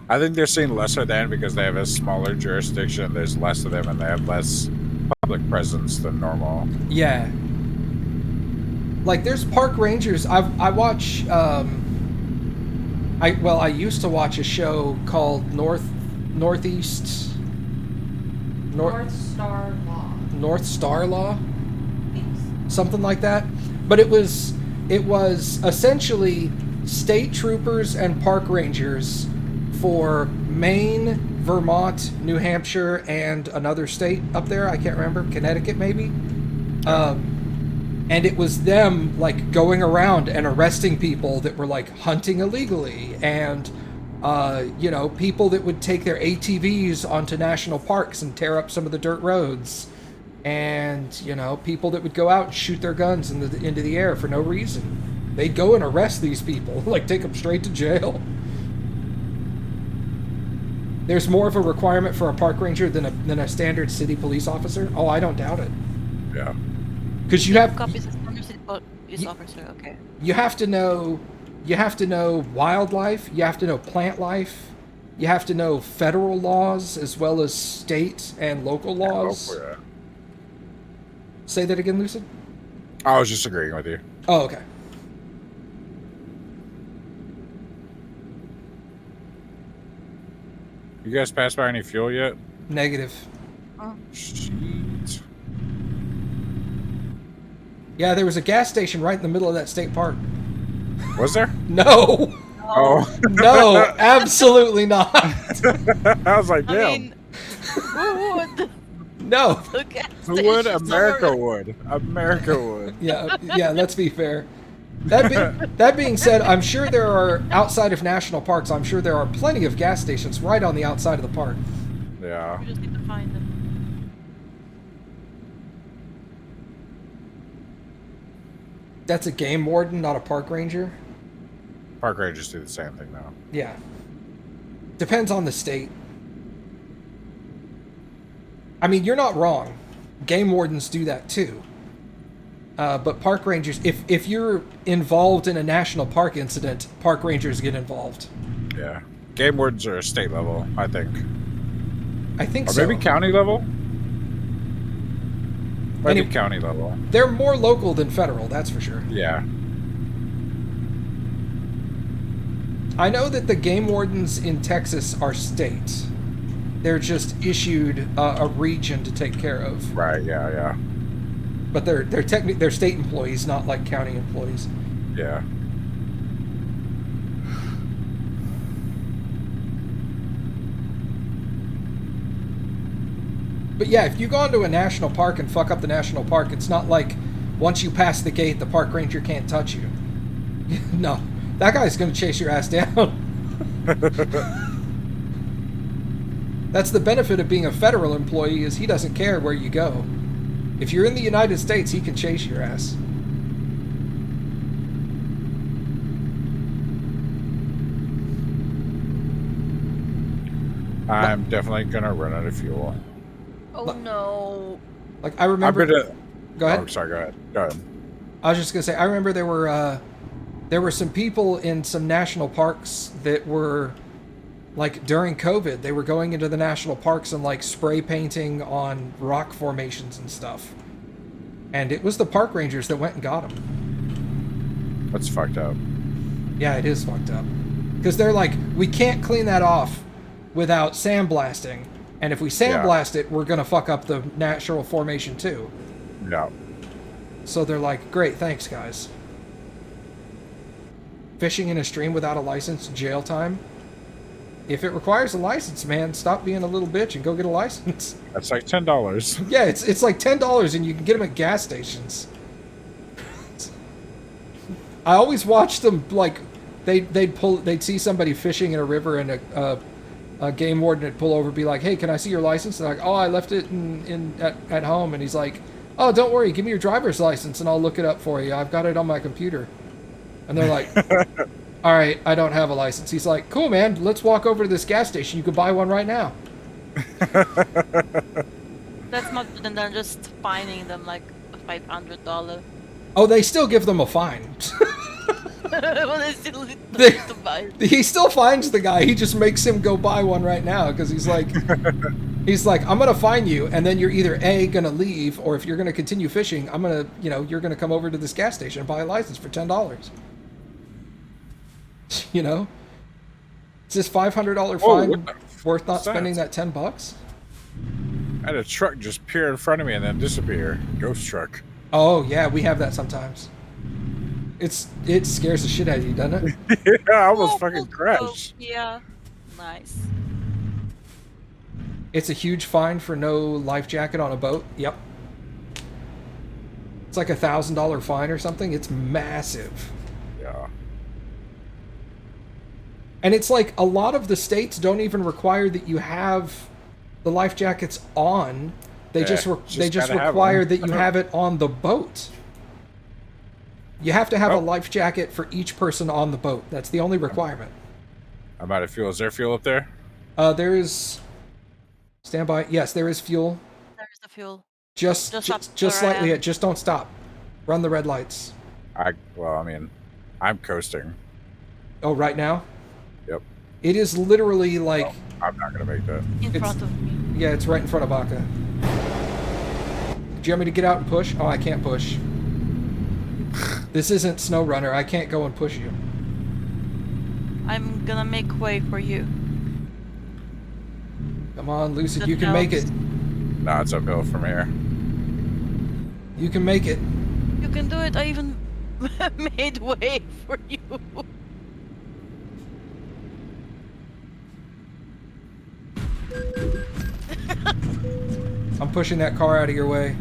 I think they're seeing lesser than because they have a smaller jurisdiction. There's less of them, and they have less public presence than normal. Yeah. Like there's park rangers. I watch. I used to watch a show called Northeast North Star Law. North Star Law, Thanks. something like that. But it was essentially state troopers and park rangers for Maine, Vermont, New Hampshire, and another state up there. I can't remember, Connecticut maybe. And it was them like going around and arresting people that were like hunting illegally, and people that would take their ATVs onto national parks and tear up some of the dirt roads, and people that would go out and shoot their guns into the air for no reason. They'd go and arrest these people, like take them straight to jail. There's more of a requirement for a park ranger than a standard city police officer. Oh, I don't doubt it. Yeah. Because you have Copies of standard city police officer. Okay. you have to know wildlife, you have to know plant life, you have to know federal laws as well as state and local laws. Yeah. Say that again, Lucid. I was just agreeing with you. Oh, okay. You guys passed by any fuel yet? Negative. Oh. Shit. Yeah, there was a gas station right in the middle of that state park. Was there? No. Oh. No, absolutely not. I was like, I damn. mean, who would? No. Look at Who would? stations America somewhere- would. America would. Yeah, let's be fair. That being said, I'm sure there are, outside of national parks, I'm sure there are plenty of gas stations right on the outside of the park. Yeah. We just need to find them. That's a game warden, not a park ranger. Park rangers do the same thing now. Yeah. Depends on the state. I mean, you're not wrong. Game wardens do that too. But park rangers, if you're involved in a national park incident, park rangers get involved. Yeah. Game wardens are state level, I think. I think Or so. maybe county level? Maybe Any- county level. They're more local than federal, that's for sure. Yeah. I know that the game wardens in Texas are state. They're just issued a region to take care of. Right, yeah. But they're state employees, not like county employees. Yeah. But yeah, if you go into a national park and fuck up the national park, it's not like once you pass the gate, the park ranger can't touch you. No, that guy's going to chase your ass down. That's the benefit of being a federal employee, is he doesn't care where you go. If you're in the United States, he can chase your ass. I'm definitely gonna run out of fuel. Oh no. Like I remember. Go ahead. Oh, sorry, go ahead. Go ahead. I was just gonna say, I remember there were some people in some national parks that were, like during COVID, they were going into the national parks and like spray painting on rock formations and stuff. And it was the park rangers that went and got them. That's fucked up. Yeah, it is fucked up. Because they're like, we can't clean that off without sandblasting. And if we sandblast it, we're gonna fuck up the natural formation too. No. So they're like, great, thanks guys. Fishing in a stream without a license, jail time. If it requires a license, man, stop being a little bitch and go get a license. That's like $10. Yeah, it's like $10 and you can get them at gas stations. I always watch them, like they'd see somebody fishing in a river and a game warden would pull over and be like, hey, can I see your license? And they're like, oh, I left it at home. And he's like, oh, don't worry, give me your driver's license and I'll look it up for you. I've got it on my computer. And they're like, all right, I don't have a license. He's like, cool, man, let's walk over to this gas station. You can buy one right now. That's much better than just fining them like $500. Oh, they still give them a fine. Well, I still need They- to buy. He still finds the guy. He just makes him go buy one right now because he's like, I'm gonna find you, and then you're either A, gonna leave, or if you're gonna continue fishing, I'm gonna, you're gonna come over to this gas station and buy a license for $10. You know, is this $500 fine what the worth not what's that? spending that $10? I had a truck just appear in front of me and then disappear. Ghost truck. Oh yeah, we have that sometimes. It scares the shit out of you, doesn't it? Yeah, I almost Oh, fucking oh, crashed. yeah. Nice. It's a huge fine for no life jacket on a boat. Yep. It's like $1,000 fine or something. It's massive. Yeah. And it's like a lot of the states don't even require that you have the life jackets on. They Yeah, just gotta have require them. that you have it on the boat. You have to have a Oh. life jacket for each person on the boat. That's the only requirement. I'm out of fuel. Is there fuel up there? There is stand by. Yes, there is fuel. There's the fuel. Just Just up just where I slightly. am. Just don't stop. Run the red lights. I'm coasting. Oh, right now? Yep. It is literally like, Oh, I'm not gonna make that. In It's- front of me. yeah, it's right in front of Baca. Do you want me to get out and push? Oh, I can't push. This isn't SnowRunner. I can't go and push you. I'm gonna make way for you. Come on, Lucid, That you can make it. helps. No, it's uphill from here. You can make it. You can do it. I even made way for you. I'm pushing that car out of your way.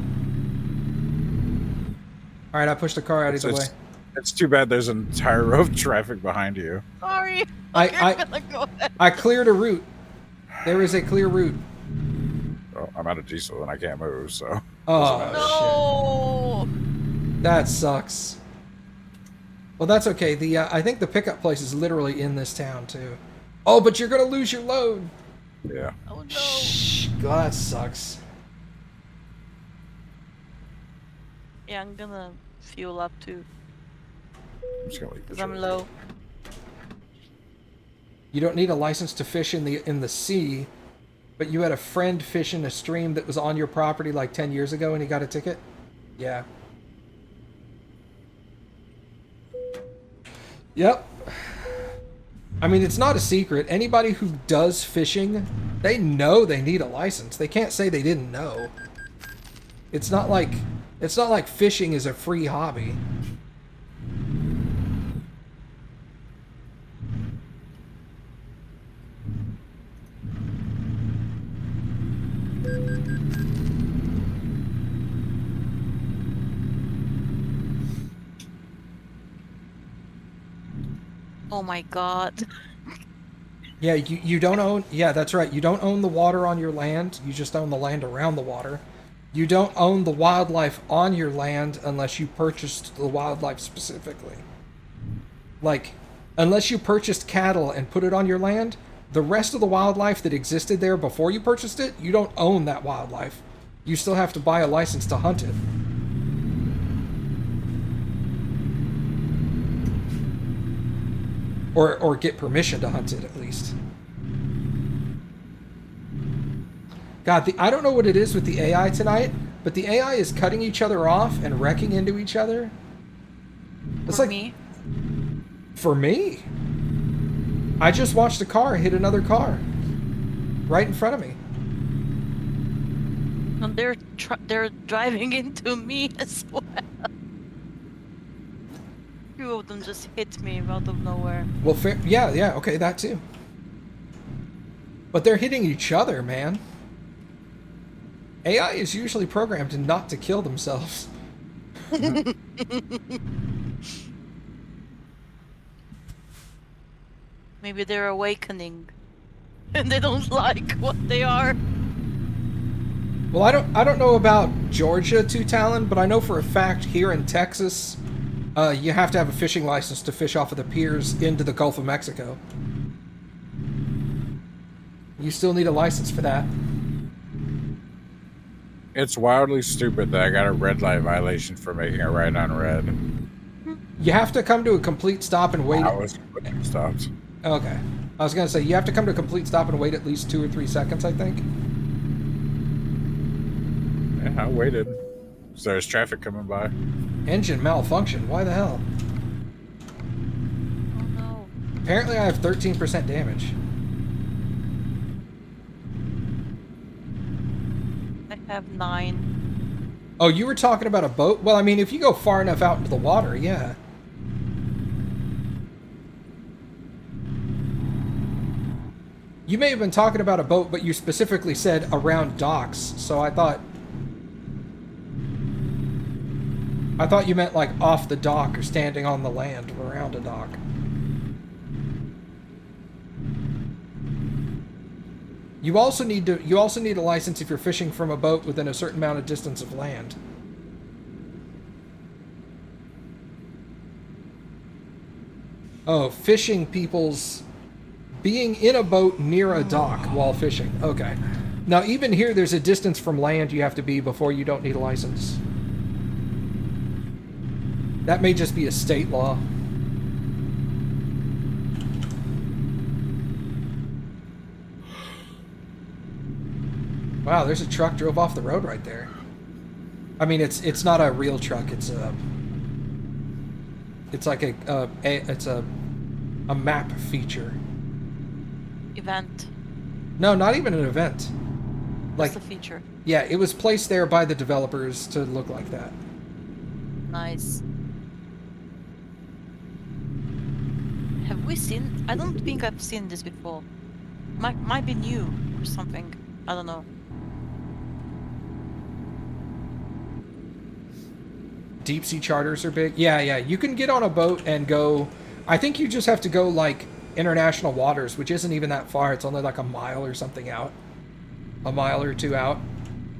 All right, I pushed the car out of the way. It's too bad there's an entire row of traffic behind you. Sorry. I- I'm gonna go ahead. I cleared a route. There is a clear route. Oh, I'm out of diesel and I can't move, so. Oh, No. shit. That sucks. Well, that's okay. I think the pickup place is literally in this town, too. Oh, but you're going to lose your load. Yeah. Oh no. Shh. God, that sucks. Yeah, I'm gonna fuel up too, I'm just gonna leave because this I'm right low. You don't need a license to fish in the sea, but you had a friend fish in a stream that was on your property like 10 years ago and he got a ticket? Yeah. Yep. I mean, it's not a secret. Anybody who does fishing, they know they need a license. They can't say they didn't know. It's not like fishing is a free hobby. Oh my god. Yeah, you don't own... Yeah, that's right. You don't own the water on your land. You just own the land around the water. You don't own the wildlife on your land unless you purchased the wildlife specifically. Like, unless you purchased cattle and put it on your land, the rest of the wildlife that existed there before you purchased it, you don't own that wildlife. You still have to buy a license to hunt it. Or get permission to hunt it, at least. God, I don't know what it is with the AI tonight, but the AI is cutting each other off and wrecking into each other. It's For like, me. for me, I just watched a car hit another car right in front of me. And they're driving into me as well. Two of them just hit me out of nowhere. Well, fair, yeah, okay, that too. But they're hitting each other, man. AI is usually programmed not to kill themselves. Maybe they're awakening, and they don't like what they are. Well, I don't know about Georgia, Two Talon, but I know for a fact here in Texas, you have to have a fishing license to fish off of the piers into the Gulf of Mexico. You still need a license for that. It's wildly stupid that I got a red light violation for making a right on red. You have to come to a complete stop and wait. I was stopped. Okay. I was gonna say you have to come to a complete stop and wait at least 2 or 3 seconds, I think. Yeah, I waited. So there's traffic coming by. Engine malfunction. Why the hell? Oh no. Apparently I have 13% damage. I have 9. Oh, you were talking about a boat? Well, I mean, if you go far enough out into the water, yeah. You may have been talking about a boat, but you specifically said around docks, so I thought you meant like off the dock or standing on the land around a dock. You also need a license if you're fishing from a boat within a certain amount of distance of land. Oh, fishing people's being in a boat near a dock while fishing. Okay. Now even here there's a distance from land you have to be before you don't need a license. That may just be a state law. Wow, there's a truck drove off the road right there. I mean, it's not a real truck. It's like a map feature. Event. No, not even an event. Like, Just a feature. yeah, it was placed there by the developers to look like that. Nice. Have we seen? I don't think I've seen this before. Might be new or something. I don't know. Deep sea charters are big. Yeah, you can get on a boat and go. I think you just have to go like international waters, which isn't even that far. It's only like a mile or something out. A mile or two out.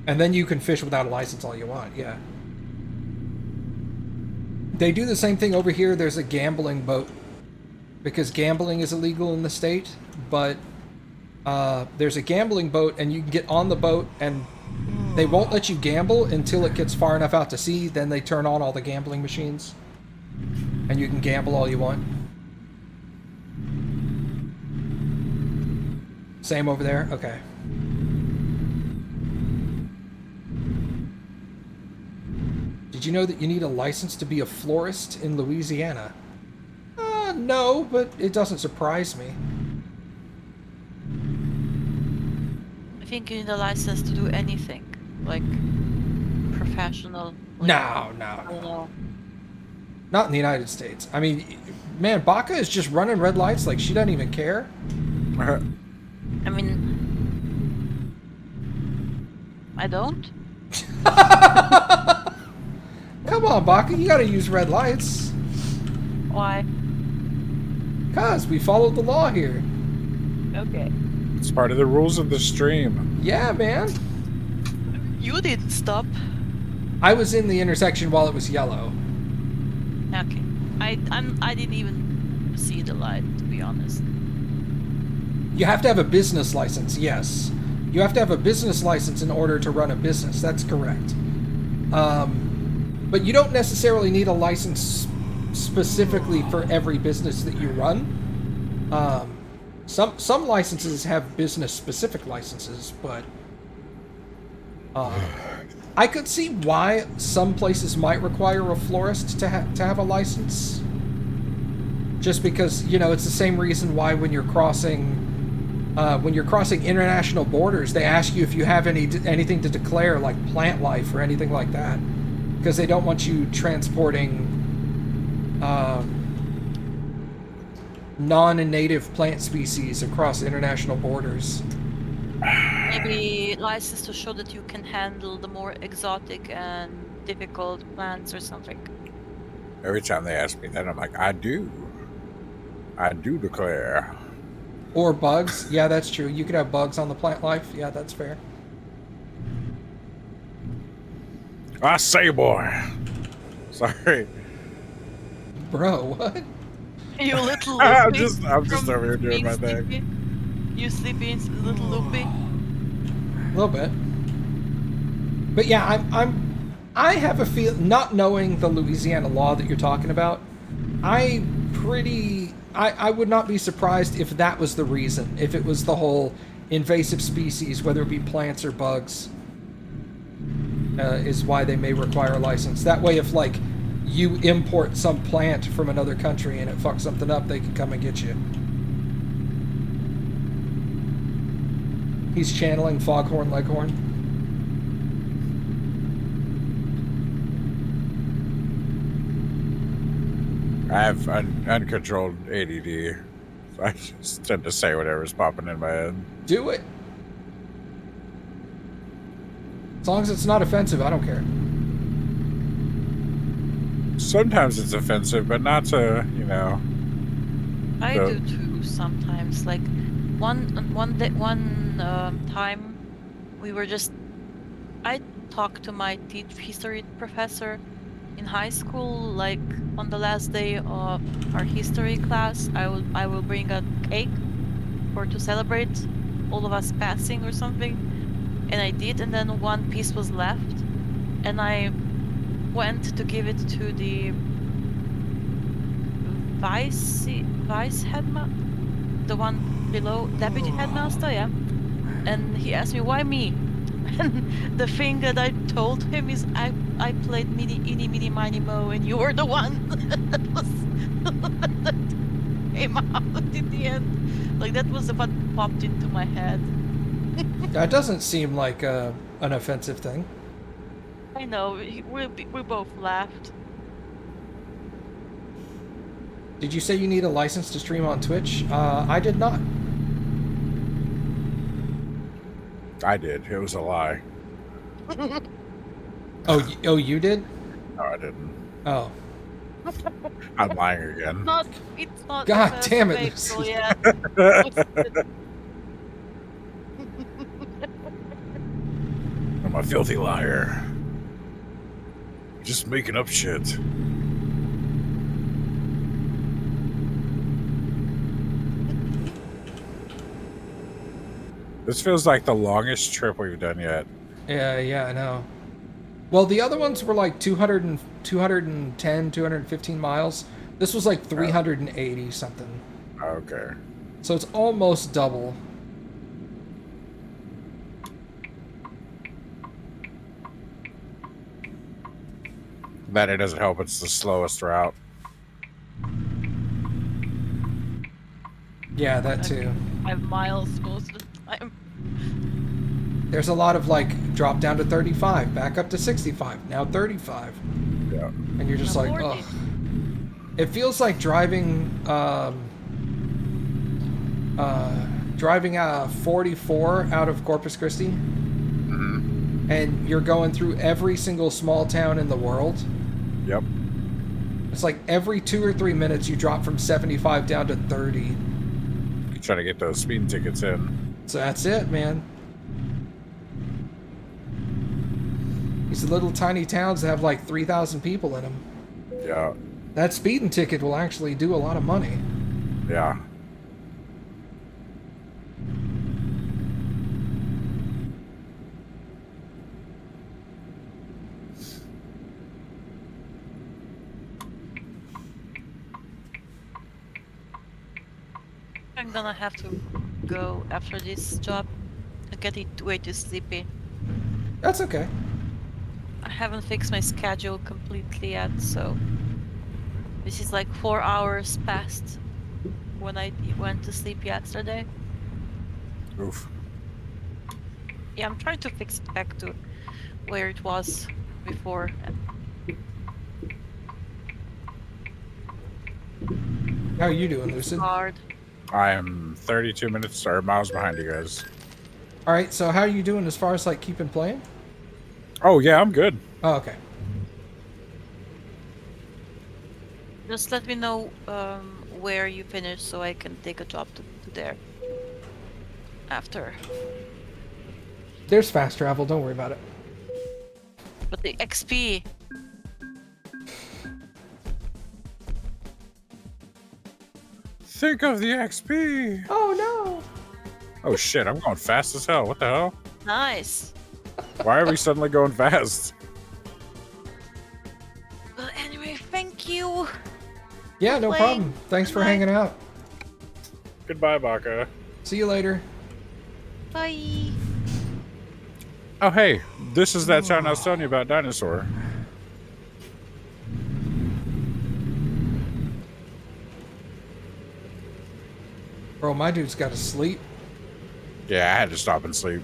And then you can fish without a license all you want, yeah. They do the same thing over here. There's a gambling boat. Because gambling is illegal in the state. But there's a gambling boat and you can get on the boat and they won't let you gamble until it gets far enough out to sea. Then they turn on all the gambling machines. And you can gamble all you want. Same over there? Okay. Did you know that you need a license to be a florist in Louisiana? No, but it doesn't surprise me. I think you need a license to do anything, like professional. Like, No. I don't know. Not in the United States. I mean, man, Baka is just running red lights like she doesn't even care. I mean, I don't. Come on, Baka, you gotta use red lights. Why? Cause we followed the law here. Okay. It's part of the rules of the stream. Yeah, man. You didn't stop. I was in the intersection while it was yellow. Okay. I didn't even see the light, to be honest. You have to have a business license, yes. You have to have a business license in order to run a business. That's correct. But you don't necessarily need a license specifically for every business that you run. Some licenses have business-specific licenses, but I could see why some places might require a florist to have a license. Just because, you know, it's the same reason why when you're crossing international borders, they ask you if you have anything to declare, like plant life or anything like that, because they don't want you transporting non-native plant species across international borders. Maybe license to show that you can handle the more exotic and difficult plants or something. Every time they ask me that, I'm like, I do declare. Or bugs. Yeah, that's true. You could have bugs on the plant life. Yeah, that's fair. I say, boy. Sorry. Bro, what? You little I'm loopy. just over here doing my thing. Sleepy. You sleepy, little loopy. A little bit. But yeah, I have a feel, not knowing the Louisiana law that you're talking about, I would not be surprised if that was the reason. If it was the whole invasive species, whether it be plants or bugs, is why they may require a license. That way, if like you import some plant from another country and it fucks something up, they can come and get you. He's channeling Foghorn Leghorn. I have uncontrolled ADD. So I just tend to say whatever's popping in my head. Do it. As long as it's not offensive, I don't care. Sometimes it's offensive, but not to, you know. I do too sometimes. Like one time, we were just. I talked to my history professor in high school. Like on the last day of our history class, I will bring a cake to celebrate all of us passing or something, and I did. And then one piece was left, and I went to give it to the vice headmaster, the one below deputy headmaster, yeah. And he asked me, why me? And the thing that I told him is I played Eeny, Meeny, Miny, Mo, and you were the one that was that came out in the end. Like that was what popped into my head. That doesn't seem like an offensive thing. I know, we both laughed. Did you say you need a license to stream on Twitch? I did not. I did. It was a lie. Oh, you did? No, I didn't. Oh. I'm lying again. It's not. God damn it, faithful Lucy. yet. I'm a filthy liar. Just making up shit. This feels like the longest trip we've done yet. Yeah, I know. Well, the other ones were like 210, 215 miles. This was like 380 something. Okay. So it's almost double. That it doesn't help. It's the slowest route. Yeah, that too. 5 miles most of the time. There's a lot of like drop down to 35, back up to 65, now 35. Yeah. And you're just Now like, 40. ugh. It feels like driving 44 out of Corpus Christi. Mm-hmm. And you're going through every single small town in the world. Yep. It's like every 2 or 3 minutes you drop from 75 down to 30. You try to get those speeding tickets in. So that's it, man. These little tiny towns that have like 3,000 people in them. Yeah. That speeding ticket will actually do a lot of money. Yeah. I'm gonna have to go after this job. I get it way too sleepy. That's okay. I haven't fixed my schedule completely yet, so this is like 4 hours past when I went to sleep yesterday. Oof. Yeah, I'm trying to fix it back to where it was before. How are you doing, Lucid? Hard. I am 32 minutes or miles behind you guys. All right, so how are you doing as far as like keeping playing? Oh, yeah, I'm good. Oh, okay. Just let me know where you finish so I can take a job to there after. There's fast travel, don't worry about it. But the XP. Think of the XP. Oh, no. Oh, shit, I'm going fast as hell. What the hell? Nice. Why are we suddenly going fast? Well, anyway, thank you. Yeah, no playing. problem. Thanks for Bye. hanging out. Goodbye, Baka. See you later. Bye. Oh, hey, this is that town I was telling you about, Dinosaur. Bro, my dude's got to sleep. Yeah, I had to stop and sleep.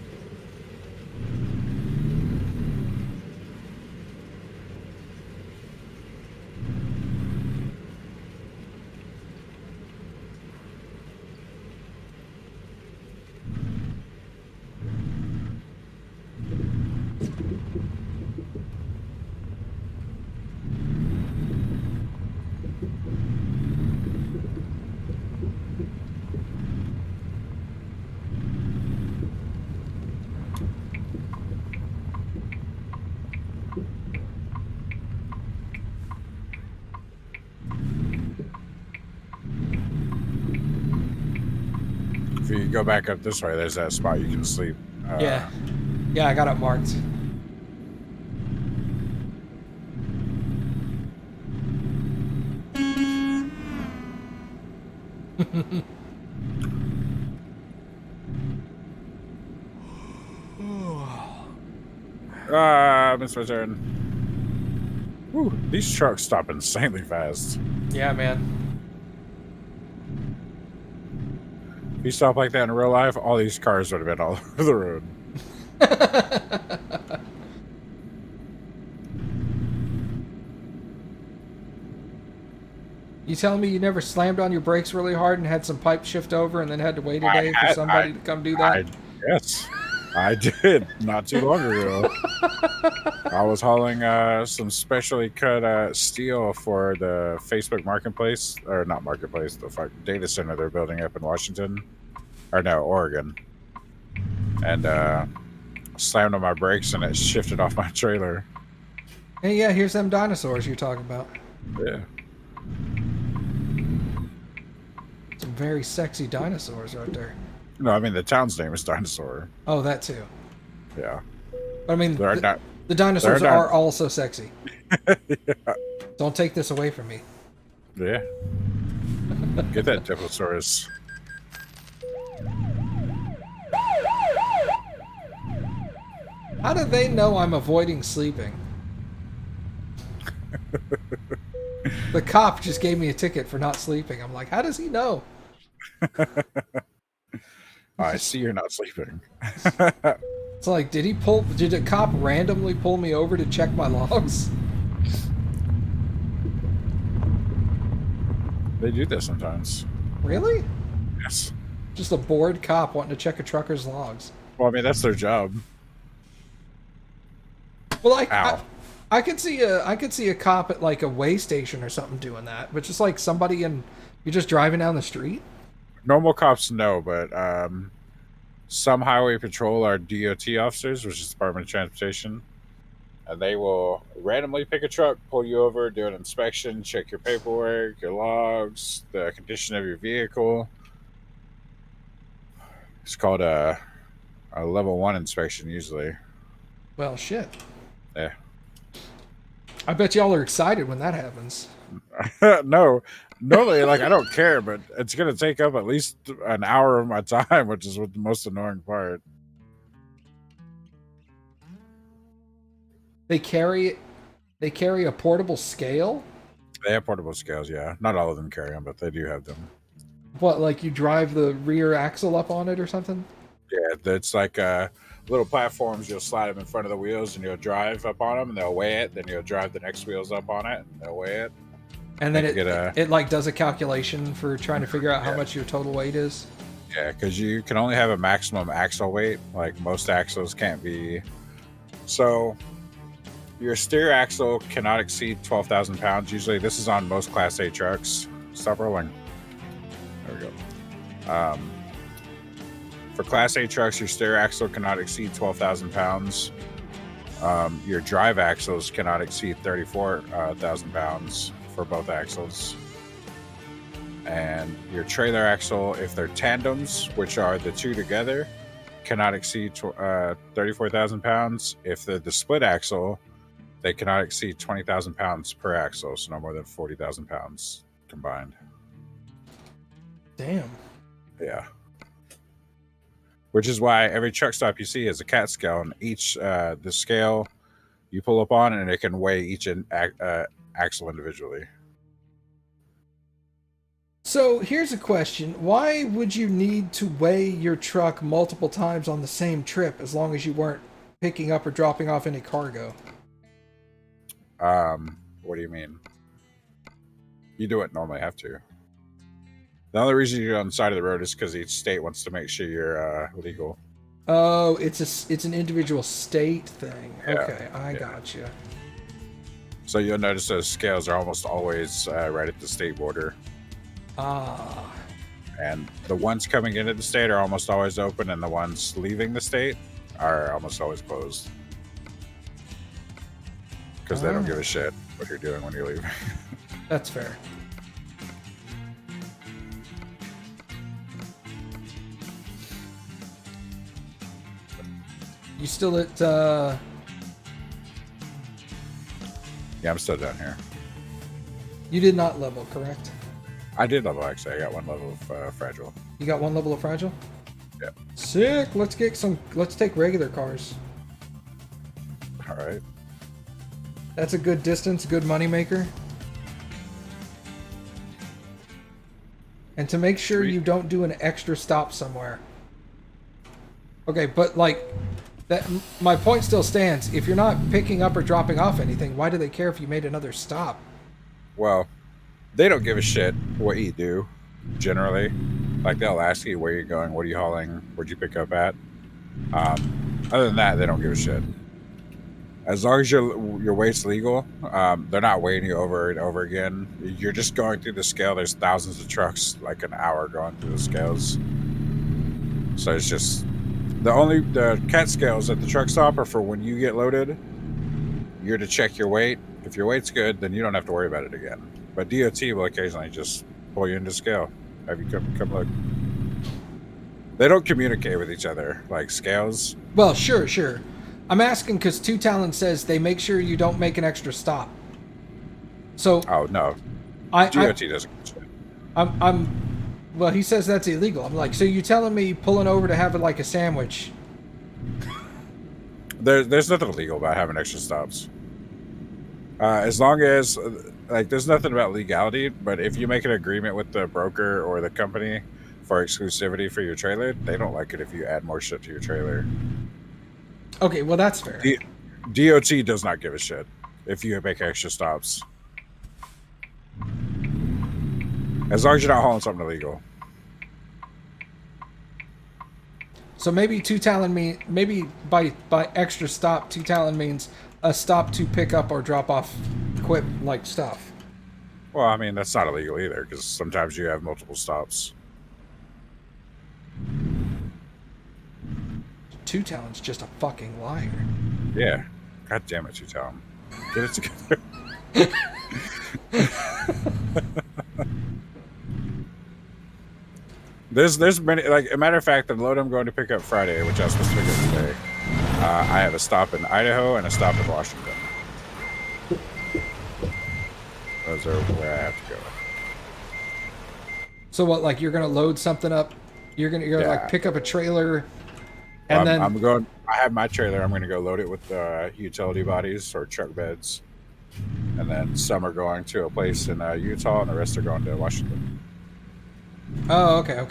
If you go back up this way, there's that spot you can sleep. Yeah. Yeah, I got it marked. Missed my turn. Whew, these trucks stop insanely fast. Yeah, man. If you stop like that in real life, all these cars would have been all over the road. You telling me you never slammed on your brakes really hard and had some pipe shift over and then had to wait a day for somebody to come do that? Yes, I did not too long ago. I was hauling some specially cut steel for the Facebook marketplace, or not marketplace, the data center they're building up in Washington, or no, Oregon, and slammed on my brakes and it shifted off my trailer. Hey, yeah, here's them dinosaurs you're talking about. Yeah. Some very sexy dinosaurs right there. No, I mean the town's name is Dinosaur. Oh, that too. Yeah. But I mean, They're the dinosaurs they're are also sexy. Yeah. Don't take this away from me. Yeah. Get that Diplosaurus. How do they know I'm avoiding sleeping? The cop just gave me a ticket for not sleeping. I'm like, how does he know? I see you're not sleeping. It's like, did a cop randomly pull me over to check my logs? They do that sometimes. Really? Yes. Just a bored cop wanting to check a trucker's logs. Well, I mean that's their job. Well, Ow. I could see a cop at like a way station or something doing that, but just like somebody you're just driving down the street. Normal cops no, but some highway patrol are DOT officers, which is Department of Transportation, and they will randomly pick a truck, pull you over, do an inspection, check your paperwork, your logs, the condition of your vehicle. It's called a level 1 inspection usually. Well, shit. Yeah. I bet y'all are excited when that happens. No, normally like I don't care, but it's gonna take up at least an hour of my time, which is the most annoying part. They carry a portable scale. They have portable scales, yeah. Not all of them carry them, but they do have them. What, like you drive the rear axle up on it or something? Yeah, it's like little platforms. You'll slide them in front of the wheels, and you'll drive up on them, and they'll weigh it. Then you'll drive the next wheels up on it, and they'll weigh it. And then it like does a calculation for trying to figure out how much your total weight is. Yeah, because you can only have a maximum axle weight. Like most axles can't be. So your steer axle cannot exceed 12,000 pounds. Usually, this is on most Class A trucks. Stop rolling. There we go. For Class A trucks, your steer axle cannot exceed 12,000 pounds. Your drive axles cannot exceed 34,000 pounds for both axles. And your trailer axle, if they're tandems, which are the two together, cannot exceed 34,000 pounds. If they're the split axle, they cannot exceed 20,000 pounds per axle, so no more than 40,000 pounds combined. Damn. Yeah. Which is why every truck stop you see is a cat scale, and each the scale you pull up on, and it can weigh each axle individually. So here's a question. Why would you need to weigh your truck multiple times on the same trip as long as you weren't picking up or dropping off any cargo? What do you mean? You don't normally have to. The only reason you're on the side of the road is because each state wants to make sure you're legal. Oh, it's an individual state thing. Yeah, Okay, I gotcha. So you'll notice those scales are almost always right at the state border. Ah. And the ones coming into the state are almost always open, and the ones leaving the state are almost always closed. Because they don't give a shit what you're doing when you leave. That's fair. You still at Yeah, I'm still down here. You did not level, correct? I did level, actually. I got one level of fragile. You got one level of fragile? Yeah. Sick. Let's take regular cars. All right. That's a good distance, good money maker. And to make sure you don't do an extra stop somewhere. Okay, but like that, my point still stands. If you're not picking up or dropping off anything, why do they care if you made another stop? Well, they don't give a shit what you do, generally. Like, they'll ask you where you're going, what are you hauling, where'd you pick up at. Other than that, they don't give a shit. As long as your weight's legal, they're not weighing you over and over again. You're just going through the scale. There's thousands of trucks, like an hour going through the scales. So it's just the cat scales at the truck stop are for when you get loaded. You're to check your weight. If your weight's good, then you don't have to worry about it again. But DOT will occasionally just pull you into scale. Have you come look? They don't communicate with each other like scales. Well, sure. I'm asking because Two Talon says they make sure you don't make an extra stop. So. Oh no. DOT doesn't. Well, he says that's illegal. I'm like, so you telling me pulling over to have it like a sandwich? There's nothing illegal about having extra stops. As long as, like, there's nothing about legality, but if you make an agreement with the broker or the company for exclusivity for your trailer, they don't like it if you add more shit to your trailer. Okay, well, that's fair. DOT does not give a shit if you make extra stops. As long as you're not hauling something illegal. So maybe Two Talon maybe by extra stop, Two Talon means a stop to pick up or drop off like stuff. Well, I mean, that's not illegal either, because sometimes you have multiple stops. Two Talon's just a fucking liar. Yeah. God damn it, Two Talon. Get it together. There's many, like, a matter of fact, the load I'm going to pick up Friday, which I was supposed to pick up today, I have a stop in Idaho and a stop in Washington. Those are where I have to go. So what, like, you're gonna load something up? You're gonna like pick up a trailer, and then I have my trailer. I'm gonna go load it with utility bodies or truck beds, and then some are going to a place in Utah, and the rest are going to Washington. Oh, okay.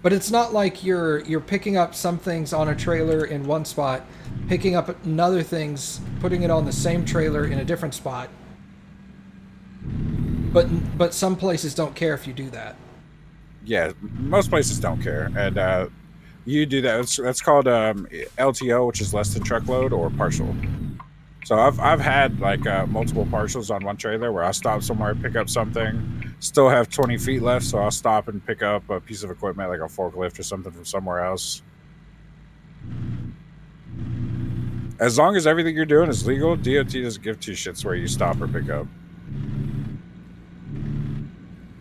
But it's not like you're picking up some things on a trailer in one spot, picking up another things, putting it on the same trailer in a different spot. But some places don't care if you do that. Yeah, most places don't care, and you do that. That's called LTO, which is less than truckload, or partial. So I've had like multiple partials on one trailer where I'll stop somewhere, pick up something, still have 20 feet left, so I'll stop and pick up a piece of equipment like a forklift or something from somewhere else. As long as everything you're doing is legal, DOT doesn't give two shits where you stop or pick up.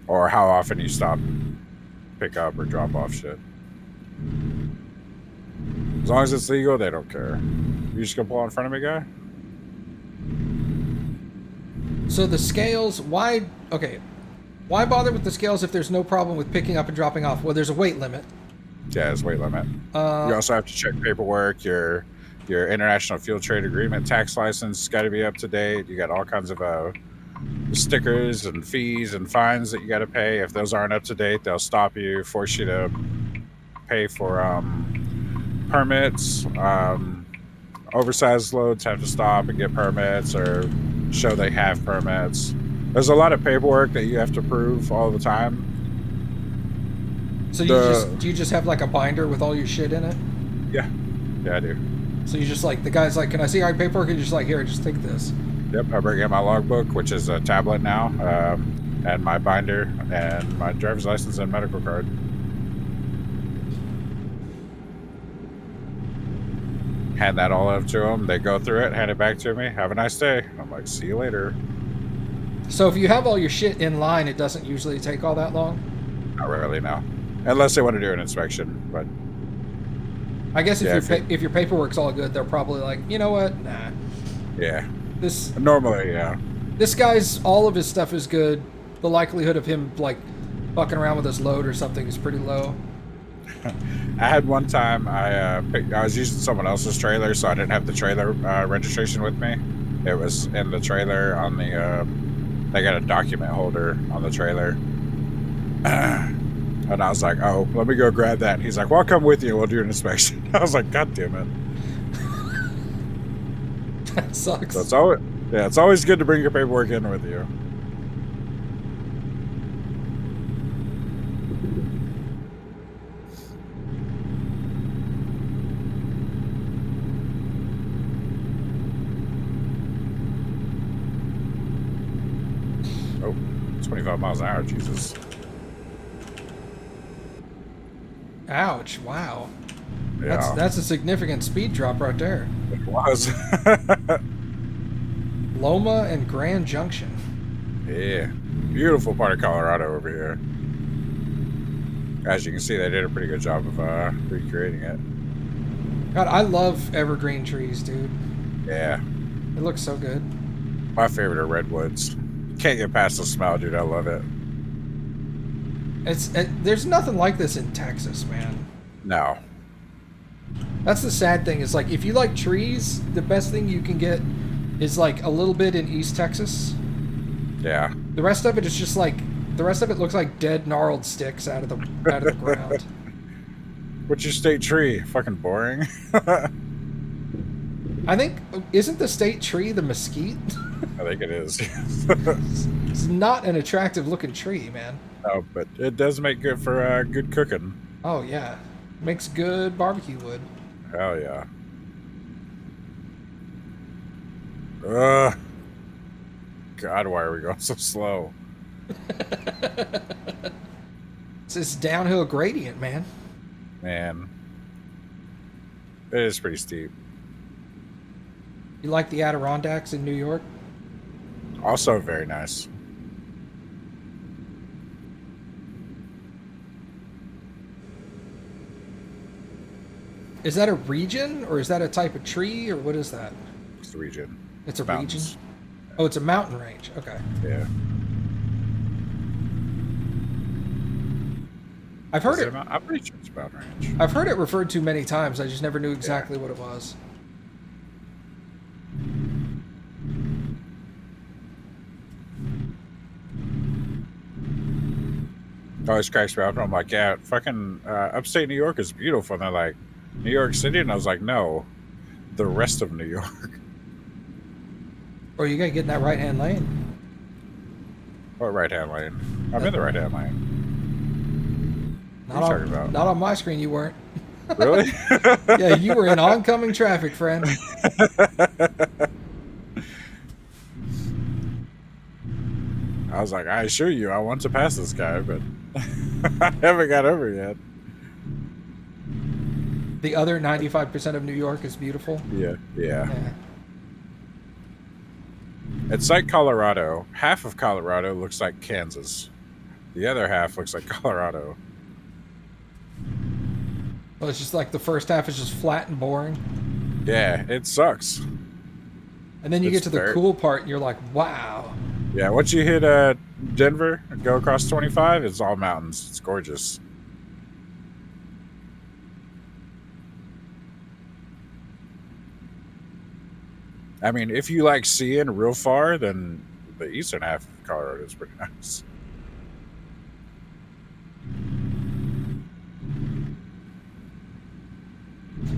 Or how often you stop, pick up, or drop off shit. As long as it's legal, they don't care. You just gonna pull in front of me, guy? So the scales, why? Okay, Why bother with the scales if there's no problem with picking up and dropping off? Well, there's a weight limit. Yeah, there's weight limit. You also have to check paperwork. Your international fuel trade agreement tax license has got to be up to date. You got all kinds of stickers and fees and fines that you got to pay. If those aren't up to date, they'll stop you, force you to pay for permits. Oversized loads have to stop and get permits or show they have permits. There's a lot of paperwork that you have to prove all the time. So do you just have like a binder with all your shit in it? Yeah, I do. So you just like, the guy's like, can I see our paperwork? And you're just like, here, just take this. Yep, I bring in my logbook, which is a tablet now, and my binder, and my driver's license and medical card. Hand that all up to them. They go through it, hand it back to me. Have a nice day. I'm like, see you later. So if you have all your shit in line, it doesn't usually take all that long? Not really, no. Unless they want to do an inspection, but... I guess if your paperwork's all good, they're probably like, you know what? Nah. Yeah. Normally, yeah. This guy's, all of his stuff is good. The likelihood of him, like, fucking around with his load or something is pretty low. I had one time, I was using someone else's trailer, so I didn't have the trailer registration with me. It was in the trailer on the, they got a document holder on the trailer. And I was like, oh, let me go grab that. And he's like, well, I'll come with you. We'll do an inspection. I was like, God damn it. That sucks. So it's always good to bring your paperwork in with you. Oh, 25 miles an hour, Jesus. Ouch, wow. Yeah. That's a significant speed drop right there. It was. Loma and Grand Junction. Yeah. Beautiful part of Colorado over here. As you can see, they did a pretty good job of recreating it. God, I love evergreen trees, dude. Yeah. It looks so good. My favorite are redwoods. Can't get past the smell, dude. I love it. There's nothing like this in Texas, man. No. That's the sad thing, is like, if you like trees, the best thing you can get is like a little bit in East Texas. Yeah. The rest of it is just like, the rest of it looks like dead, gnarled sticks out of the ground. What's your state tree? Fucking boring. I think, isn't the state tree the mesquite? I think it is. It's not an attractive looking tree, man. No, but it does make good for good cooking. Oh yeah, makes good barbecue wood. Hell yeah. God, why are we going so slow? It's this downhill gradient, man. Man, it is pretty steep. You like the Adirondacks in New York? Also very nice. Is that a region, or is that a type of tree, or what is that? It's the region. It's a Mountains. region? Oh, it's a mountain range. Okay. Yeah. I've heard it. I'm pretty sure it's a mountain range. I've heard it referred to many times. I just never knew exactly what it was. Always cracks me up. I'm like, yeah, fucking upstate New York is beautiful. And they're like, New York City? And I was like, no, the rest of New York. Or you gotta get in that right-hand lane. What right-hand lane? I'm in the right-hand lane. What are you talking about? Not on my screen, you weren't. Really? Yeah, you were in oncoming traffic, friend. I was like, I assure you, I want to pass this guy, but I haven't got over yet. The other 95% of New York is beautiful. Yeah. It's like Colorado. Half of Colorado looks like Kansas. The other half looks like Colorado. Well, it's just like the first half is just flat and boring. Yeah, it sucks. And then you get to the cool part and you're like, wow. Yeah, once you hit Denver and go across 25. It's all mountains. It's gorgeous. I mean, if you like seeing real far, then the eastern half of Colorado is pretty nice.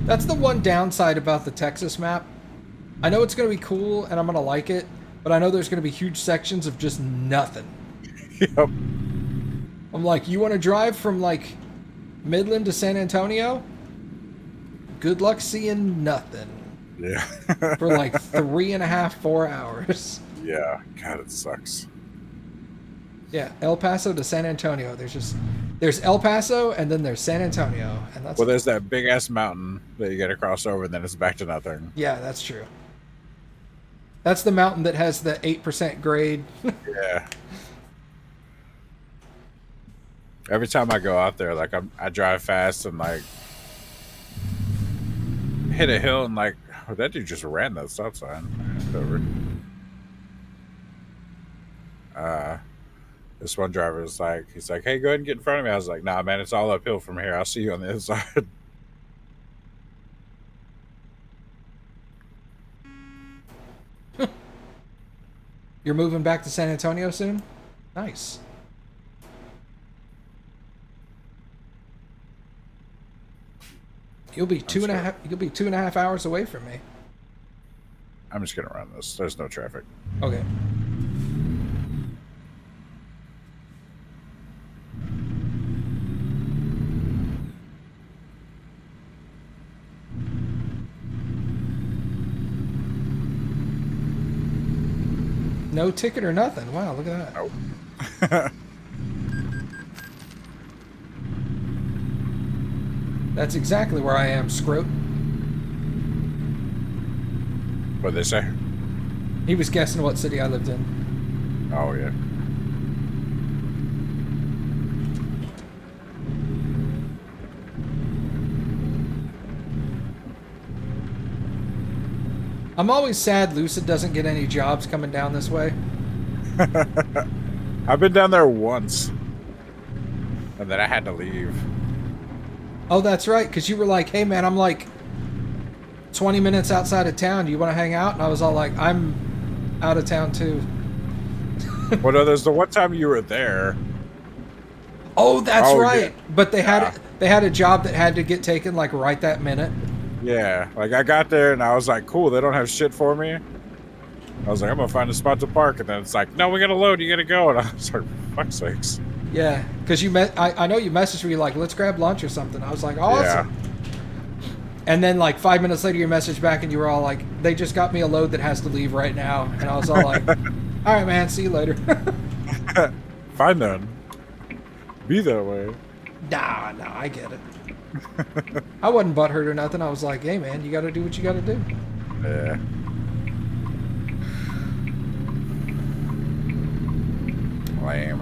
That's the one downside about the Texas map. I know it's going to be cool and I'm going to like it, but I know there's going to be huge sections of just nothing. Yep. I'm like, you want to drive from like Midland to San Antonio? Good luck seeing nothing. Yeah. For like 3.5, 4 hours. Yeah. God, it sucks. Yeah, El Paso to San Antonio. There's El Paso and then there's San Antonio, and that's Well, there's that big ass mountain that you got to cross over, and then it's back to nothing. yeah, that's true. That's the mountain that has the 8% grade. Yeah. Every time I go out there, like I drive fast and like hit a hill and like, oh, that dude just ran that stop sign. Over. This one driver was like, he's like, hey, go ahead and get in front of me. I was like, nah, man, it's all uphill from here. I'll see you on the other side. You're moving back to San Antonio soon? Nice. You'll be two and a half hours away from me. I'm just gonna run this. There's no traffic. Okay. No ticket or nothing. Wow, look at that. Nope. That's exactly where I am, Scroat. What'd they say? He was guessing what city I lived in. Oh, yeah. I'm always sad Lucid doesn't get any jobs coming down this way. I've been down there once. And then I had to leave. Oh, that's right, because you were like, hey, man, I'm like 20 minutes outside of town. Do you want to hang out? And I was all like, I'm out of town, too. Well, no, there's the one time you were there. Oh, that's right. Yeah. But they had a job that had to get taken, like, right that minute. Yeah, like I got there and I was like, cool, they don't have shit for me. I was like, I'm gonna find a spot to park, and then it's like, no, we gotta load, you gotta go. And I was like, for fuck's sakes. Yeah, because I know you messaged me like, let's grab lunch or something. I was like, awesome. Yeah. And then like 5 minutes later, you messaged back and you were all like, they just got me a load that has to leave right now. And I was all like, all right, man, see you later. Fine then. Be that way. Nah, I get it. I wasn't butthurt or nothing. I was like, hey, man, you got to do what you got to do. Yeah. Lame.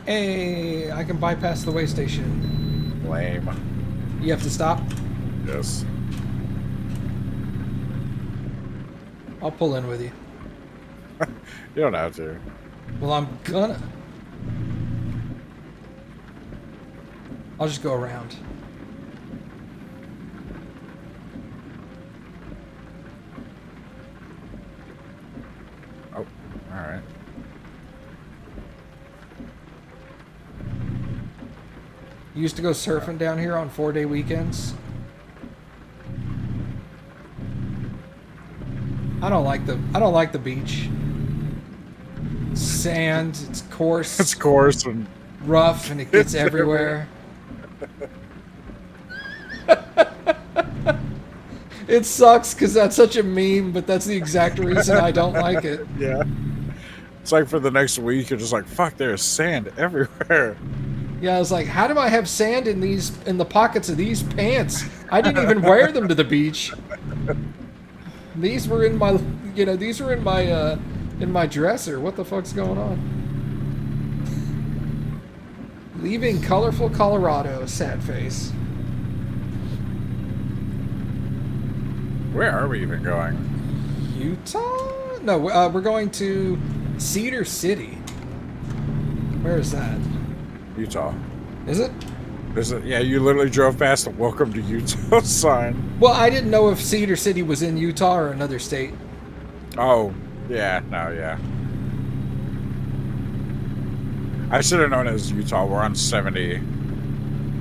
Hey, I can bypass the way station. Lame. You have to stop? Yes. I'll pull in with you. You don't have to. Well, I'm gonna. I'll just go around. Oh, alright. You used to go surfing down here on 4-day weekends. I don't like the beach. Sand, it's coarse. It's coarse and rough, and it gets everywhere. It sucks because that's such a meme, but that's the exact reason I don't like it. Yeah. It's like for the next week, you're just like, fuck, there's sand everywhere. Yeah, I was like, how do I have sand in the pockets of these pants? I didn't even wear them to the beach. These were in my, these were in my dresser. What the fuck's going on? Leaving colorful Colorado, sad face. Where are we even going? Utah? No, we're going to Cedar City. Where is that? Utah. Is it? Is it? Yeah, you literally drove past the "Welcome to Utah" sign. Well, I didn't know if Cedar City was in Utah or another state. Oh, yeah, no, yeah. I should have known it was Utah. We're on 70.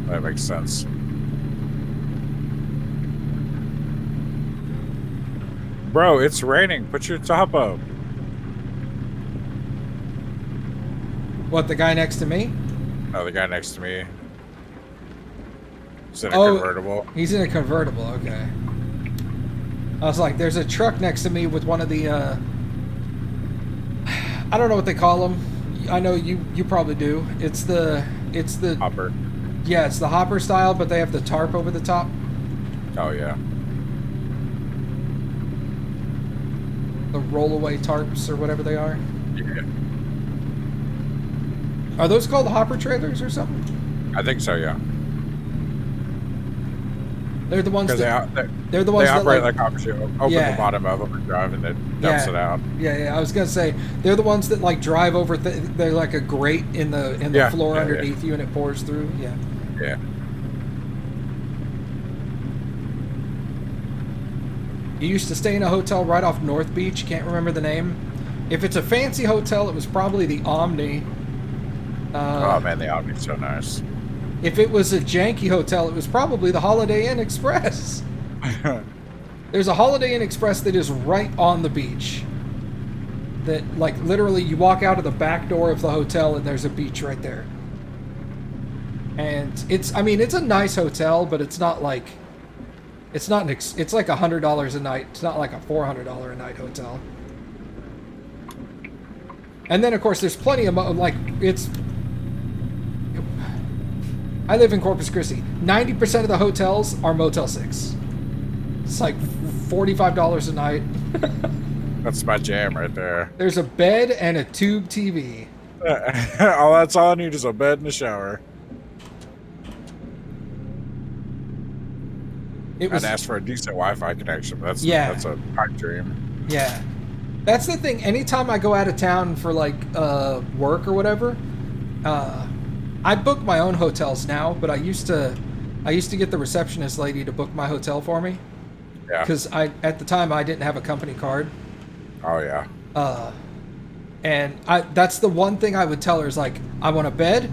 That makes sense. Bro, it's raining. Put your top up. What, the guy next to me? No, the guy next to me. He's in a convertible. He's in a convertible, okay. I was like, there's a truck next to me with one of the, I don't know what they call them. I know you probably do. It's the Hopper. Yeah, it's the hopper style, but they have the tarp over the top. Oh, yeah. The rollaway tarps or whatever they are. Yeah. Are those called hopper trailers or something? I think so, yeah. They're the ones that they're the they ones operate that like hoppers. You open the bottom of them and drive, and it dumps it out. Yeah. I was gonna say they're the ones that like drive over. They're like a grate in the floor underneath you, and it pours through. Yeah. Yeah. You used to stay in a hotel right off North Beach. Can't remember the name. If it's a fancy hotel, it was probably the Omni. Oh man, the Omni's so nice. If it was a janky hotel, it was probably the Holiday Inn Express. There's a Holiday Inn Express that is right on the beach. That, like, literally you walk out of the back door of the hotel and there's a beach right there. And it's a nice hotel, but it's not like, it's like $100 a night. It's not like a $400 a night hotel. And then, of course, there's plenty of, I live in Corpus Christi. 90% of the hotels are Motel 6. It's like $45 a night. That's my jam right there. There's a bed and a tube TV. That's all I need is a bed and a shower. I'd ask for a decent Wi-Fi connection, but that's a pipe dream. Yeah. That's the thing. Anytime I go out of town for like work or whatever, I book my own hotels now, but I used to get the receptionist lady to book my hotel for me. Yeah. Because at the time I didn't have a company card. Oh yeah. And that's the one thing I would tell her is like, I want a bed,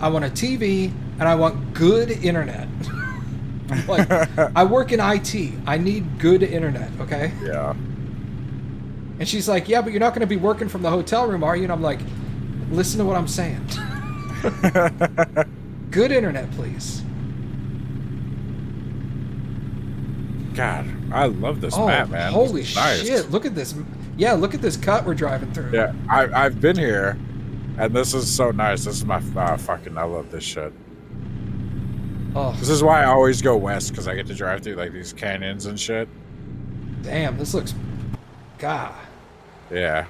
I want a TV, and I want good internet. Like, I work in IT. I need good internet, okay? Yeah. And she's like, yeah, but you're not going to be working from the hotel room, are you? And I'm like, listen to what I'm saying. Good internet, please. God, I love this map, man. Holy shit! Nice. Look at this. Yeah, look at this cut we're driving through. Yeah, I've been here, and this is so nice. This is my I love this shit. Oh, this is why I always go west, because I get to drive through like these canyons and shit. Damn, this looks, God. Yeah.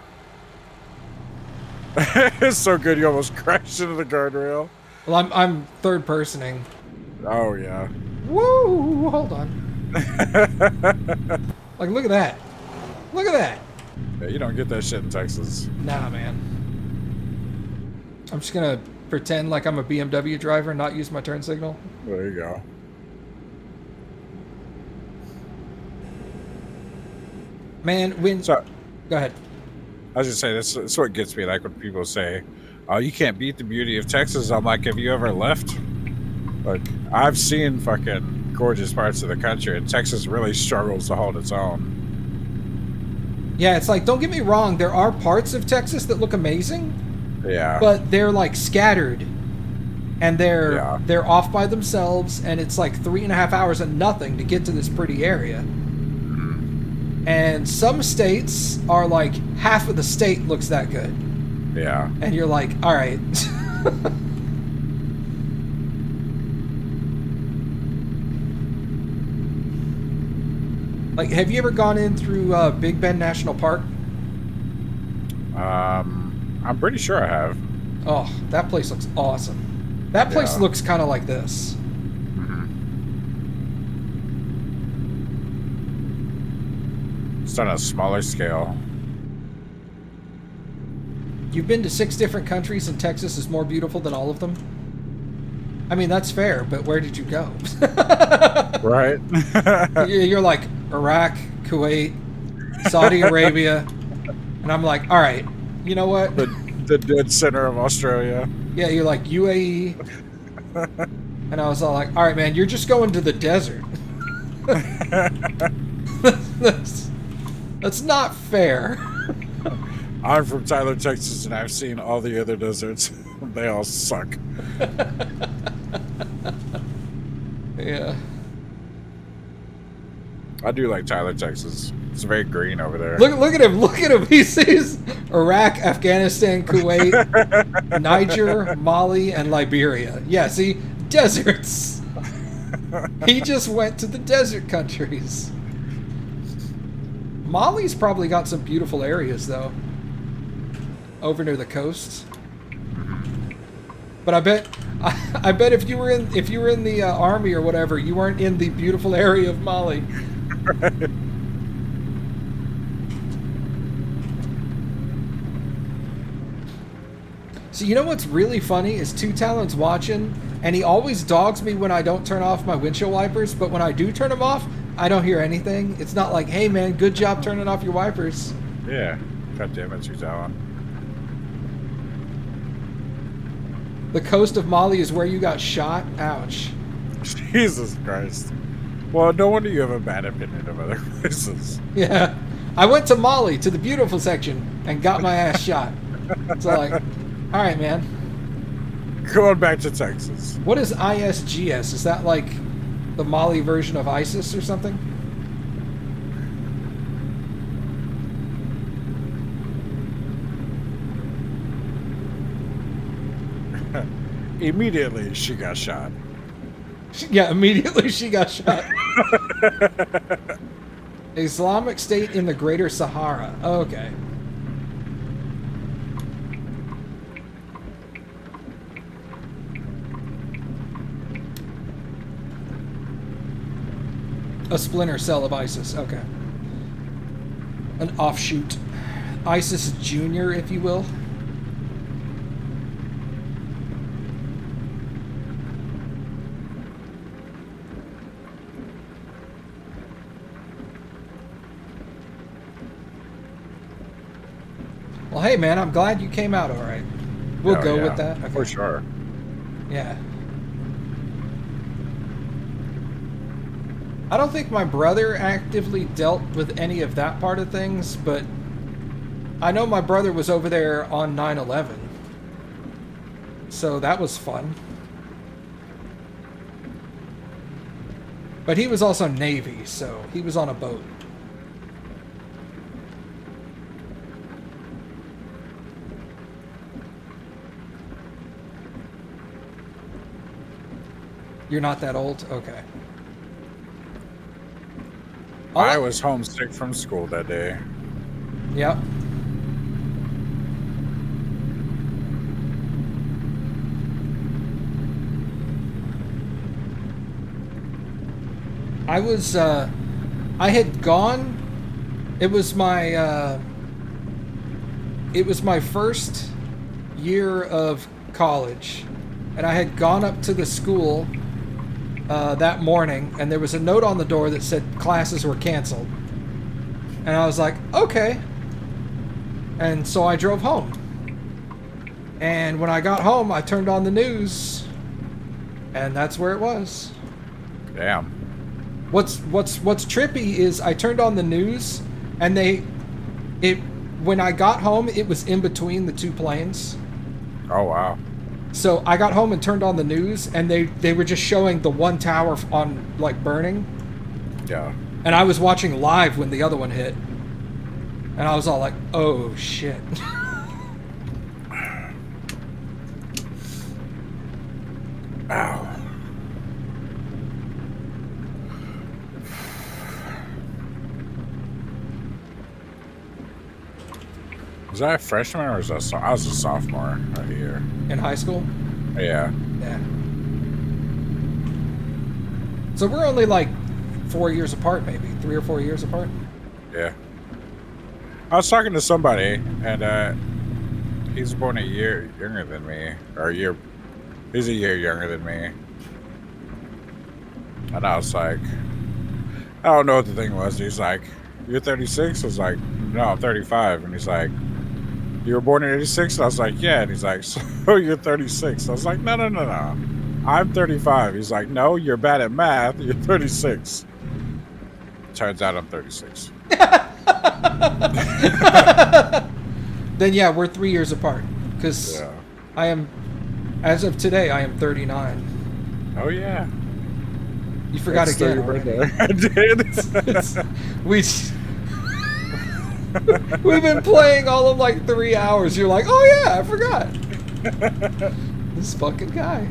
It's so good. You almost crashed into the guardrail. Well, I'm third personing. Oh yeah. Woo! Hold on. Like, look at that. Look at that. Yeah, you don't get that shit in Texas. Nah, man. I'm just gonna pretend like I'm a BMW driver and not use my turn signal. There you go. Man, go ahead. I was just saying, that's what gets me, like when people say, oh, you can't beat the beauty of Texas. I'm like, have you ever left? Like, I've seen fucking gorgeous parts of the country, and Texas really struggles to hold its own. Yeah, it's like, don't get me wrong, there are parts of Texas that look amazing. Yeah. But they're like scattered, and they're off by themselves, and it's like 3.5 hours of nothing to get to this pretty area. And some states are like, half of the state looks that good. Yeah. And you're like, all right. Like, have you ever gone in through Big Bend National Park? I'm pretty sure I have. Oh, that place looks awesome. That place looks kind of like this. It's on a smaller scale. You've been to 6 different countries and Texas is more beautiful than all of them? I mean, that's fair, but where did you go? Right? You're like Iraq, Kuwait, Saudi Arabia, and I'm like, all right, you know what? the dead center of Australia. Yeah, you're like UAE. And I was all like, all right, man, you're just going to the desert. That's not fair. I'm from Tyler, Texas, and I've seen all the other deserts. They all suck. Yeah. I do like Tyler, Texas. It's very green over there. Look at him. Look at him. He sees Iraq, Afghanistan, Kuwait, Niger, Mali, and Liberia. Yeah, see? Deserts. He just went to the desert countries. Mali's probably got some beautiful areas, though. Over near the coast. But I bet if you were in the army or whatever, you weren't in the beautiful area of Mali. So you know what's really funny is Two Talon's watching, and he always dogs me when I don't turn off my windshield wipers, but when I do turn them off, I don't hear anything. It's not like, hey man, good job turning off your wipers. Yeah. God damn it, Two Talon. The coast of Mali is where you got shot? Ouch. Jesus Christ. Well, no wonder you have a bad opinion of other places. Yeah. I went to Mali, to the beautiful section, and got my ass shot. So like, alright man. Going back to Texas. What is ISGS? Is that like the Mali version of ISIS or something? Immediately, she got shot. Yeah, immediately she got shot. Islamic State in the Greater Sahara. Okay. A splinter cell of ISIS. Okay. An offshoot. ISIS Junior, if you will. Well, hey, man, I'm glad you came out all right. We'll go with that. Okay. For sure. Yeah. I don't think my brother actively dealt with any of that part of things, but I know my brother was over there on 9/11. So that was fun. But he was also Navy, so he was on a boat. You're not that old? Okay. I was homesick from school that day. Yep. I had gone, it was my first year of college, and I had gone up to the school that morning, and there was a note on the door that said classes were canceled. And I was like, okay. And so I drove home. And when I got home, I turned on the news, and that's where it was. Damn. What's trippy is I turned on the news, and when I got home, it was in between the two planes. Oh, wow. So I got home and turned on the news, and they were just showing the one tower on, like, burning. Yeah. And I was watching live when the other one hit. And I was all like, oh, shit. Ow. Was I a freshman or was I was a sophomore that year? In high school? Yeah. Yeah. So we're only like 4 years apart, maybe 3 or 4 years apart. Yeah. I was talking to somebody, and he's born a year younger than me, or a year. He's a year younger than me, and I was like, I don't know what the thing was. He's like, "You're 36." I was like, "No, I'm 35." And he's like, "You were born in 86?" And I was like, "Yeah." And he's like, "So you're 36?" I was like, "No, no, no, no. I'm 35." He's like, "No, you're bad at math. You're 36." Turns out I'm 36. Then yeah, we're 3 years apart. Because Yeah. I am, as of today, I am 39. Oh yeah. You forgot It's still again your already. birthday. I did. We've been playing all of like 3 hours. You're like, oh yeah, I forgot. This fucking guy.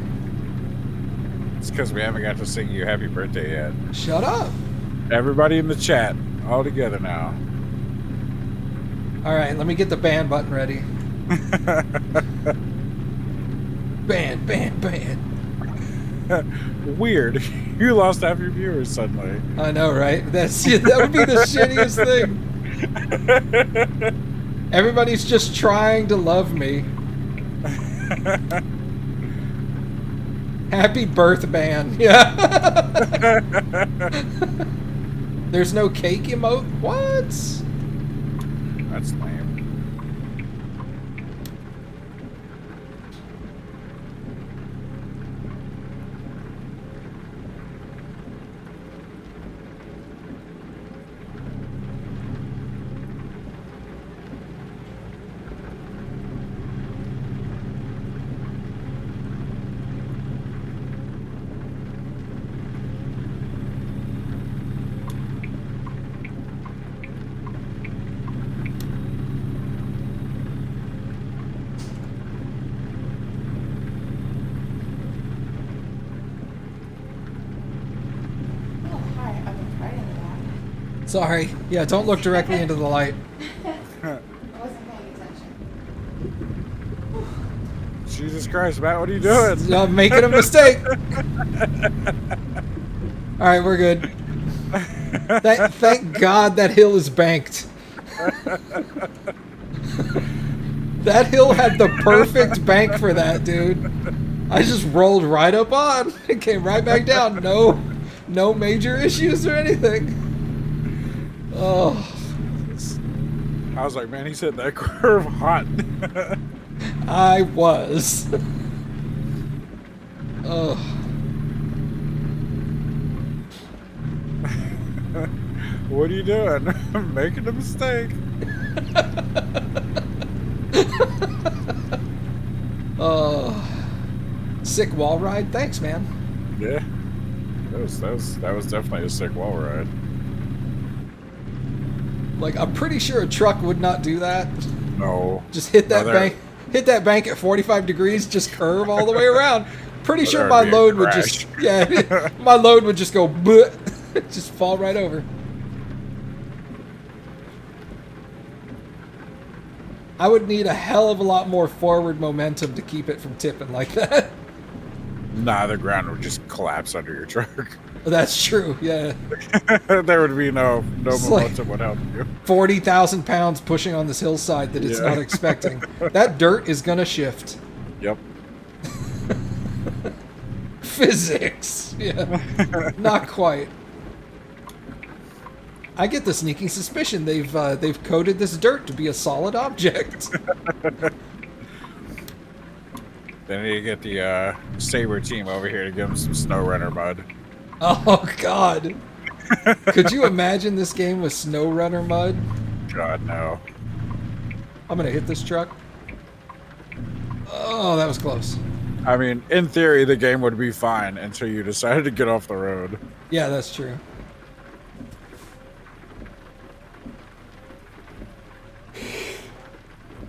It's because we haven't got to sing you happy birthday yet. Shut up. Everybody in the chat, all together now. All right, let me get the ban button ready. Ban, ban, ban. Weird. You lost half your viewers suddenly. I know, right? That would be the shittiest thing. Everybody's just trying to love me. Happy birth ban. Yeah. There's no cake emote? What? That's lame. Oh, hi. I've been right into that. Sorry. Yeah, don't look directly into the light. I wasn't paying attention. Jesus Christ, Matt, what are you doing? I'm making a mistake. All right, we're good. Thank God that hill is banked. That hill had the perfect bank for that, dude. I just rolled right up on. It came right back down. No major issues or anything. Oh. I was like, man, he's hitting that curve hot. I was. Oh. What are you doing? I'm making a mistake. Oh. Sick wall ride. Thanks, man. Yeah. That was definitely a sick wall ride. Like, I'm pretty sure a truck would not do that. No. Just hit that No, bank. Hit that bank at 45 degrees, just curve all the way around. Pretty Well, sure there'd my be a load would crash. just, yeah, my load would just go, bleh, just fall right over. I would need a hell of a lot more forward momentum to keep it from tipping like that. Nah, the ground would just collapse under your truck. That's true, yeah. There would be no It's like- momentum would help you. 40,000 pounds pushing on this hillside that it's Yeah. not expecting. That dirt is gonna shift. Yep. Physics. Yeah. Not quite. I get the sneaking suspicion they've coded this dirt to be a solid object. They need to get the Saber team over here to give them some snow runner mud. Oh God. Could you imagine this game with SnowRunner mud? God, no. I'm gonna hit this truck. Oh, that was close. I mean, in theory, the game would be fine until you decided to get off the road. Yeah, that's true.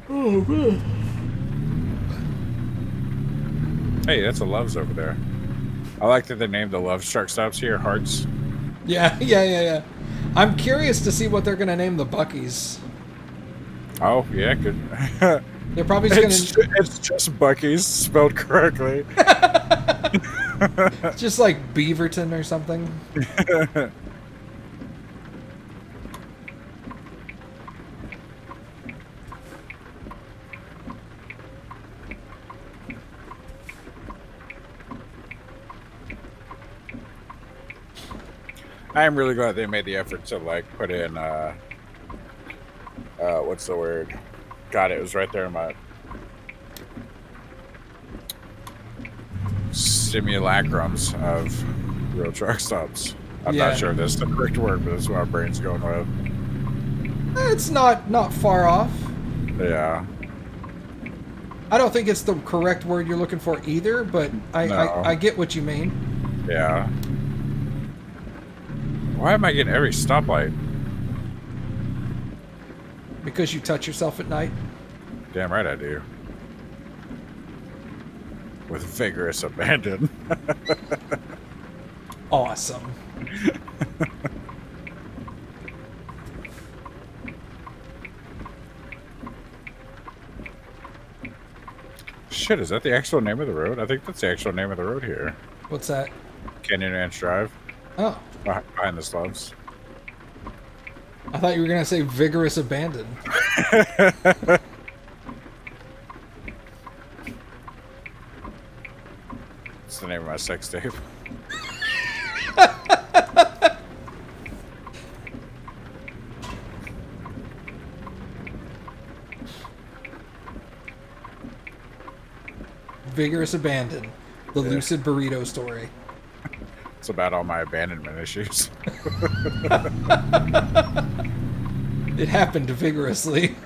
Oh man. Hey, that's a Love's over there. I like that they named the Love's truck stops here Hearts. Yeah. I'm curious to see what they're gonna name the Buckies. Oh, yeah, good. They're probably just gonna. It's just Bucky's spelled correctly. Just like Beaverton or something. I am really glad they made the effort to like put in what's the word? God, it was right there in my simulacrums of real truck stops. I'm Yeah. not sure if that's the correct word, but that's what my brain's going with. It's not far off. Yeah. I don't think it's the correct word you're looking for either, but No. I get what you mean. Yeah. Why am I getting every stoplight? Because you touch yourself at night. Damn right I do. With vigorous abandon. Awesome. Shit, is that the actual name of the road? I think that's the actual name of the road here. What's that? Canyon Ranch Drive. Oh, Behind the slums. I thought you were gonna say vigorous abandon. It's the name of my sex tape. Vigorous abandon. The Yeah. lucid burrito story. It's about all my abandonment issues. It happened vigorously.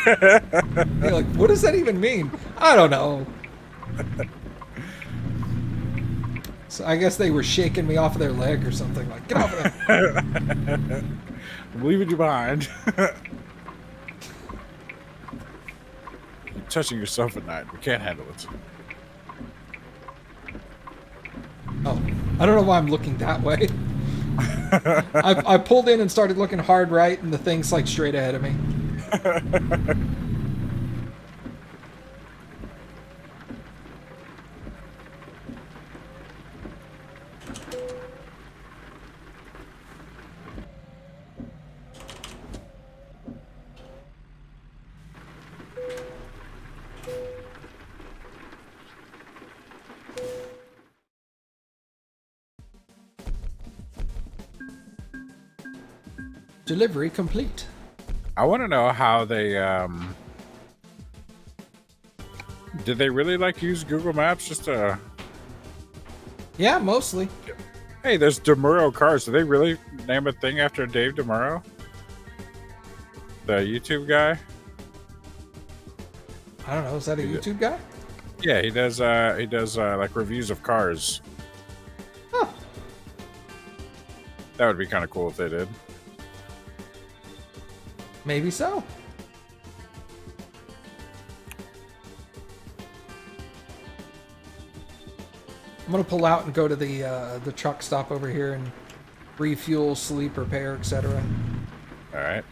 You're like, what does that even mean? I don't know. So I guess they were shaking me off of their leg or something. Like, get off of there. I'm leaving you behind. You're touching yourself at night. We can't handle it. Oh, I don't know why I'm looking that way. I pulled in and started looking hard right, and the thing's like straight ahead of me. Delivery complete. I want to know how they did they really like use Google Maps just to Yeah, mostly. Hey, there's DeMuro cars. Did they really name a thing after Dave DeMuro? The YouTube guy? I don't know. Is that a YouTube guy? Yeah, he does like reviews of cars. Huh. That would be kind of cool if they did. Maybe so. I'm gonna pull out and go to the truck stop over here and refuel, sleep, repair, etc. All right.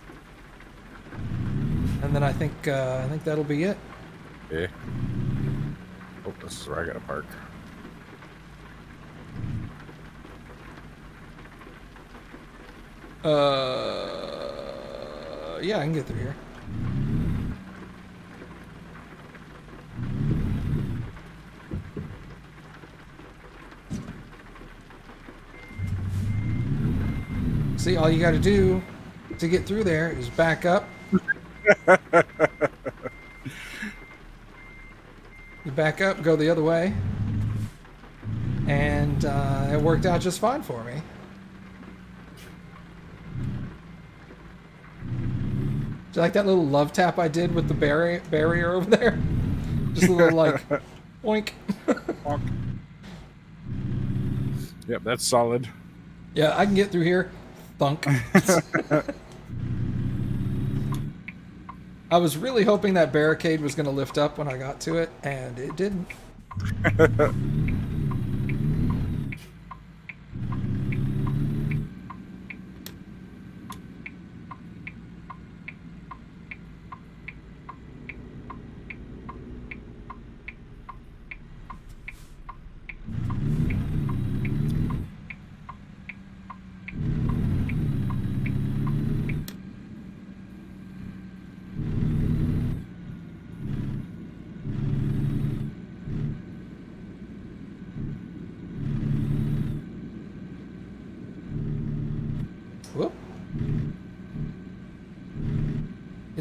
And then I think that'll be it. Yeah. Oh, this is where I gotta park. Yeah, I can get through here. See, all you got to do to get through there is back up. You back up, go the other way, and it worked out just fine for me. Do you like that little love tap I did with the barrier over there? Just a little like, oink. Yep, that's solid. Yeah, I can get through here. Thunk. I was really hoping that barricade was going to lift up when I got to it, and it didn't.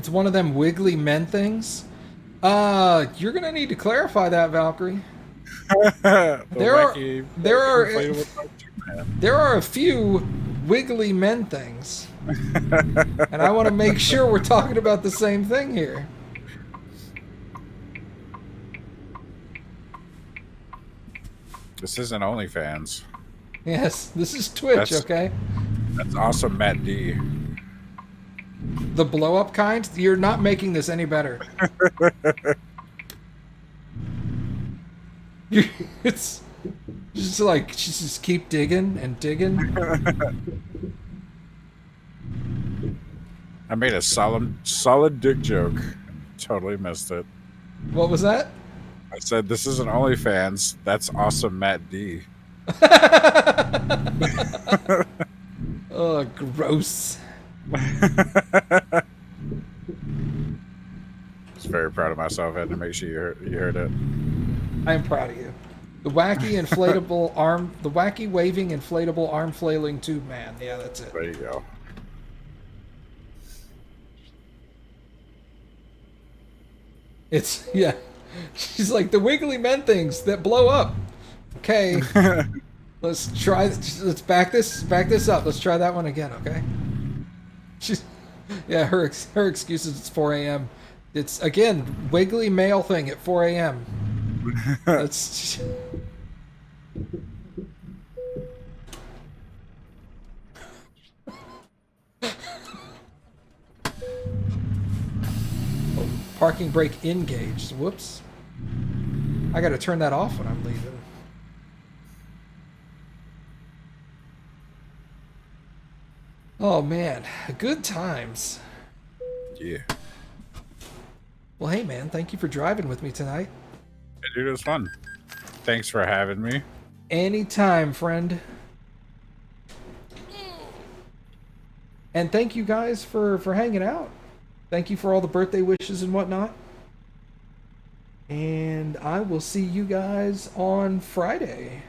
It's one of them wiggly men things. You're gonna need to clarify that, Valkyrie. Wacky, inflatable man. There are a few wiggly men things, and I want to make sure we're talking about the same thing here. This isn't OnlyFans. Yes, this is Twitch, okay? That's AwesomeMattG. The blow up kind? You're not making this any better. It's just like, just keep digging and digging. I made a solid dick joke. Totally missed it. What was that? I said this isn't OnlyFans. That's AwesomeMattG. Oh, gross. I was very proud of myself. I had to make sure you heard it. I am proud of you. The wacky waving inflatable arm flailing tube man. Yeah, that's it. There you go. It's, yeah. She's like, the wiggly men things that blow up. Okay. Let's back this up. Let's try that one again, okay? She's, yeah, her excuse is it's 4 a.m. It's, again, wiggly male thing at 4 a.m. That's... Parking brake engaged. Whoops. I gotta turn that off when I'm leaving. Oh man, good times. Yeah. Well, hey man, thank you for driving with me tonight. Hey, dude, it was fun. Thanks for having me. Anytime, friend. And thank you guys for hanging out. Thank you for all the birthday wishes and whatnot. And I will see you guys on Friday.